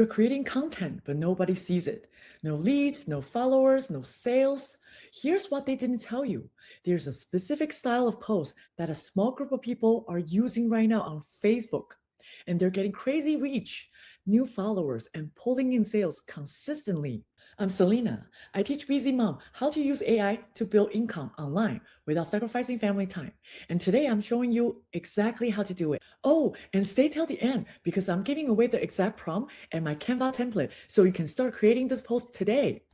You're creating content, but nobody sees it. No leads, no followers, no sales. Here's what they didn't tell you. There's a specific style of post that a small group of people are using right now on Facebook. And they're getting crazy reach, new followers, and pulling in sales consistently. I'm Celina. I teach busy mom how to use AI to build income online without sacrificing family time. And today I'm showing you exactly how to do it. Oh, and stay till the end because I'm giving away the exact prompt and my Canva template so you can start creating this post today.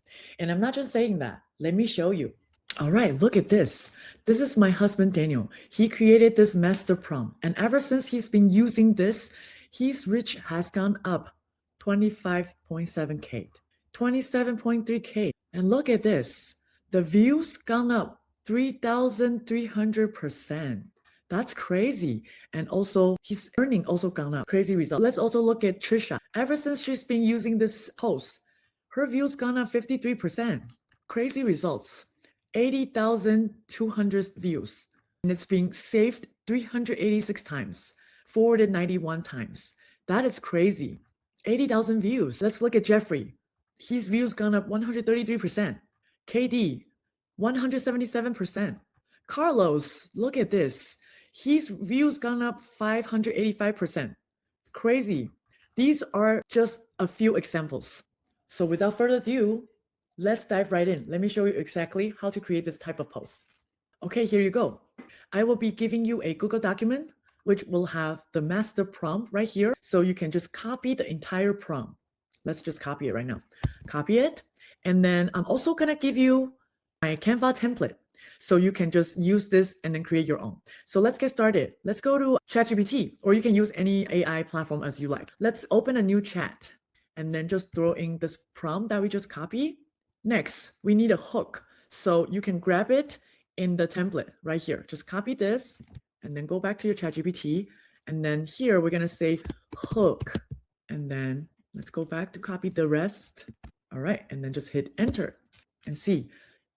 And I'm not just saying that. Let me show you. All right, look at this. This is my husband, Daniel. He created this master prompt. And ever since he's been using this, his reach has gone up 25.7K, 27.3K. And look at this. The views gone up 3,300%. That's crazy. And also his earning also gone up. Crazy result. Let's also look at Trisha. Ever since she's been using this post, her views gone up 53%. Crazy results. 80,200 views. And it's being saved 386 times, forwarded 91 times. That is crazy. 80,000 views. Let's look at Jeffrey. His views gone up 133%. KD, 177%. Carlos, look at this. His views gone up 585%. Crazy. These are just a few examples. So without further ado, let's dive right in. Let me show you exactly how to create this type of post. Okay, here you go. I will be giving you a Google document, which will have the master prompt right here. So you can just copy the entire prompt. Let's just copy it right now. Copy it. And then I'm also going to give you my Canva template. So you can just use this and then create your own. So let's get started. Let's go to ChatGPT, or you can use any AI platform as you like. Let's open a new chat and then just throw in this prompt that we just copied. Next, we need a hook. So you can grab it in the template right here. Just copy this and then go back to your ChatGPT. And then here we're going to say hook. And then let's go back to copy the rest. All right. And then just hit enter and see.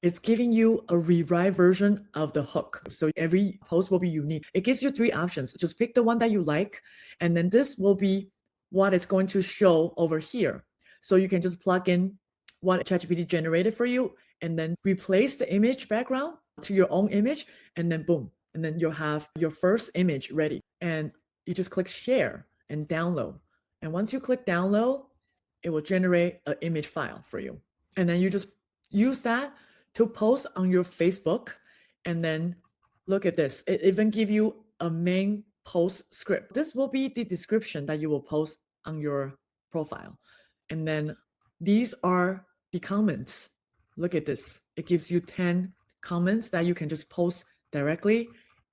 It's giving you a rewrite version of the hook. So every post will be unique. It gives you 3 options. Just pick the one that you like. And then this will be what it's going to show over here. So you can just plug in what ChatGPT generated for you and then replace the image background to your own image, and then boom. And then you'll have your first image ready. And you just click share and download. And once you click download, it will generate an image file for you. And then you just use that to post on your Facebook. And then look at this. It even gives you a main post script. This will be the description that you will post on your profile. And then these are the comments. Look at this. It gives you 10 comments that you can just post directly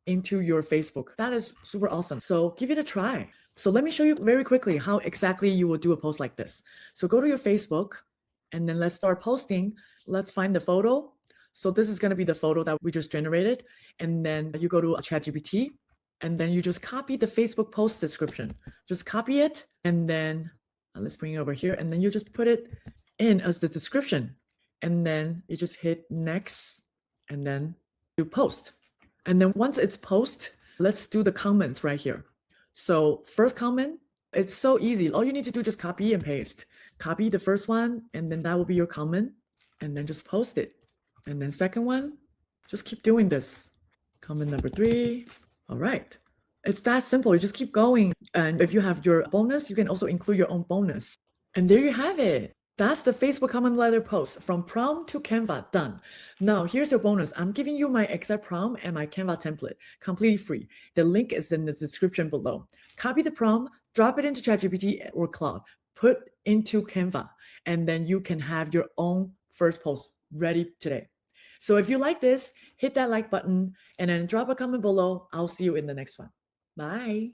into your Facebook. That is super awesome. So give it a try. So let me show you very quickly how exactly you will do a post like this. So go to your Facebook and then let's start posting. Let's find the photo. So this is going to be the photo that we just generated. And then you go to a ChatGPT and then you just copy the Facebook post description. Just copy it. And then let's bring it over here. And then you just put it in as the description. And then you just hit next and then you post. And then once it's post, let's do the comments right here. So first comment, it's so easy. All you need to do is just copy and paste. Copy the first one, and then that will be your comment, and then just post it. And then second one, just keep doing this. Comment number 3. All right. It's that simple. You just keep going. And if you have your bonus, you can also include your own bonus. And there you have it. That's the Facebook comment letter post from prompt to Canva done. Now here's your bonus. I'm giving you my exact prompt and my Canva template completely free. The link is in the description below. Copy the prompt, drop it into ChatGPT or Claude, put into Canva, and then you can have your own first post ready today. So if you like this, hit that like button and then drop a comment below. I'll see you in the next one. Bye.